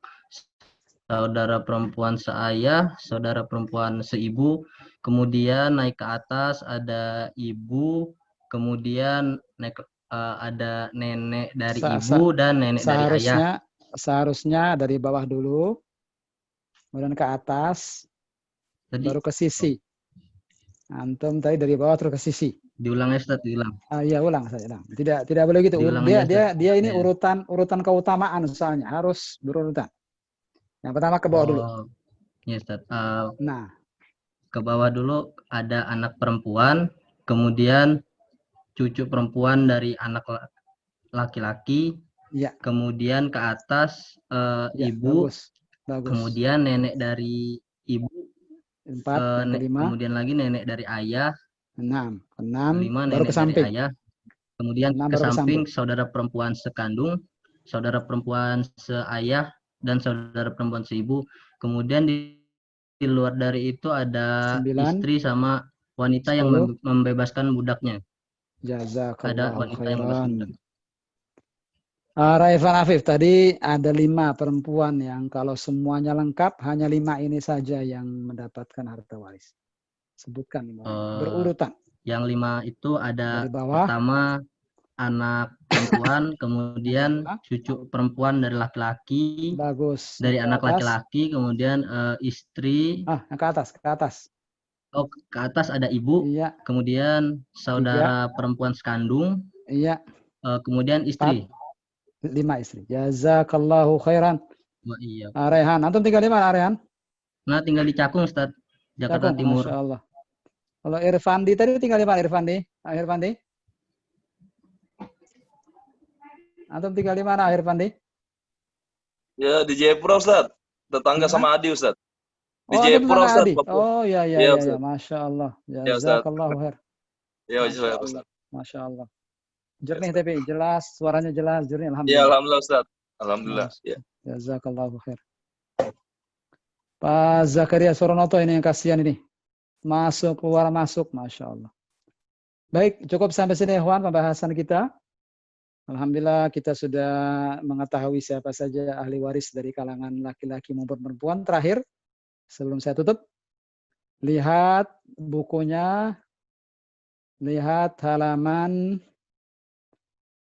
saudara perempuan seayah, saudara perempuan seibu, kemudian naik ke atas ada ibu, kemudian naik ada nenek dari ibu dan nenek dari ayah. Seharusnya dari bawah dulu, kemudian ke atas, baru ke sisi. Antum tadi dari bawah terus ke sisi. Diulang ya, Ustaz, diulang. Iya, ulang saya ulang. Tidak boleh gitu. Dia ini urutan keutamaan soalnya, harus berurutan. Yang pertama ke bawah dulu. Iya, Ustaz. Ke bawah dulu ada anak perempuan, kemudian cucu perempuan dari anak laki-laki, kemudian ke atas ibu, bagus. Kemudian nenek dari ibu, 4, kemudian lagi nenek dari ayah, 6, kelima baru nenek ke samping. dari ayah, kemudian ke samping saudara perempuan sekandung, saudara perempuan seayah, dan saudara perempuan seibu. Kemudian di luar dari itu ada 9, istri sama wanita 10, yang membebaskan budaknya. Ada Jazakallahu wanita yang membebaskan khairan. budaknya. Raihan Afif, tadi ada 5 perempuan yang kalau semuanya lengkap, hanya 5 ini saja yang mendapatkan harta waris. Sebutkan 5 berurutan. Yang 5 itu ada Dari bawah. Pertama anak perempuan, kemudian cucu perempuan dari laki-laki, bagus. Dari Ke anak atas. laki-laki, kemudian istri. Ke atas. Oh, ke atas ada ibu, kemudian saudara perempuan sekandung, kemudian istri. 5 istri. Jazakallahu khairan. Wah, iya. Raihan, antum tinggal di mana, Raihan? Nah, tinggal di Cakung, Ustaz. Jakarta Cakung, Timur. Masya Allah. Kalau Irfandi tadi tinggal di mana, Irfandi? Irfandi? Antum tinggal di mana, Irfandi? Ya, di Jayapura, Ustaz. Tetangga sama Adi, Ustaz. Di Oh, Jayapura, Ustaz. Adi. Oh, iya, Ustaz. Masya Allah. Ya, Ustaz. Jazakallahu khair. Ya, Masya Ustaz. Allah. Masya Allah. Jernih tapi jelas, suaranya jelas, jernih. Ya, Alhamdulillah. alhamdulillah, Ustaz. Alhamdulillah. Ya. Jazakallahu khair. Pak Zakaria Soronoto ini yang kasihan ini. Masuk, keluar, masuk. Masya Allah. Baik, cukup sampai sini, Ikhwan, pembahasan kita. Alhamdulillah kita sudah mengetahui siapa saja ahli waris dari kalangan laki-laki maupun perempuan. Terakhir, sebelum saya tutup, Lihat bukunya, lihat halaman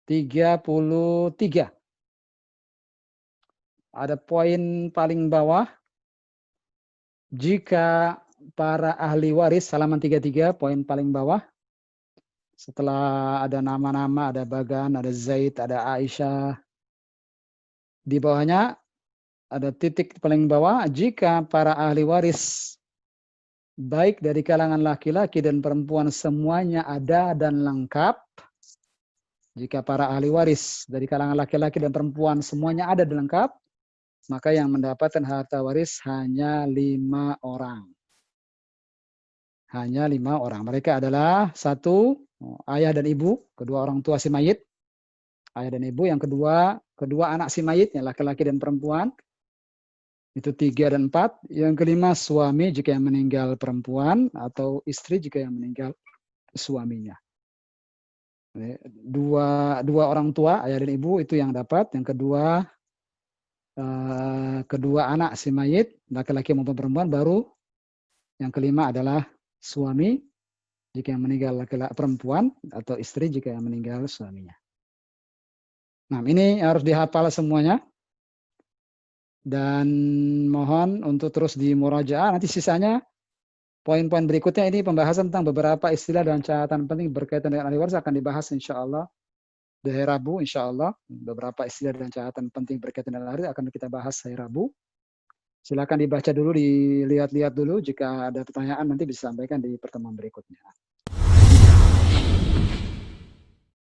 33. Ada poin paling bawah. Jika para ahli waris, halaman 33, poin paling bawah. Setelah ada nama-nama, ada Bagan, ada Zaid, ada Aisyah. Di bawahnya ada titik paling bawah. Jika para ahli waris, baik dari kalangan laki-laki dan perempuan semuanya ada dan lengkap. Jika para ahli waris dari kalangan laki-laki dan perempuan semuanya ada dan lengkap, maka yang mendapatkan harta waris hanya 5 orang. Hanya 5 orang. Mereka adalah satu, ayah dan ibu, kedua orang tua si mayit, ayah dan ibu. Yang kedua anak si mayit, yang laki-laki dan perempuan. Itu 3 dan 4. Yang kelima suami jika yang meninggal perempuan, atau istri jika yang meninggal suaminya. Dua orang tua, ayah dan ibu itu yang dapat. Yang kedua anak si mayit, laki-laki maupun perempuan. Baru yang kelima adalah suami jika yang meninggal laki-laki perempuan, atau istri jika yang meninggal suaminya. Nah, ini harus dihafal semuanya. Dan mohon untuk terus dimurajaah. Nanti sisanya poin-poin berikutnya ini pembahasan tentang beberapa istilah dan catatan penting berkaitan dengan ahli waris akan dibahas insya Allah di hari Rabu. Insya Allah beberapa istilah dan catatan penting berkaitan dengan ahli waris akan kita bahas hari Rabu. Silakan dibaca dulu, dilihat-lihat dulu. Jika ada pertanyaan nanti bisa disampaikan di pertemuan berikutnya.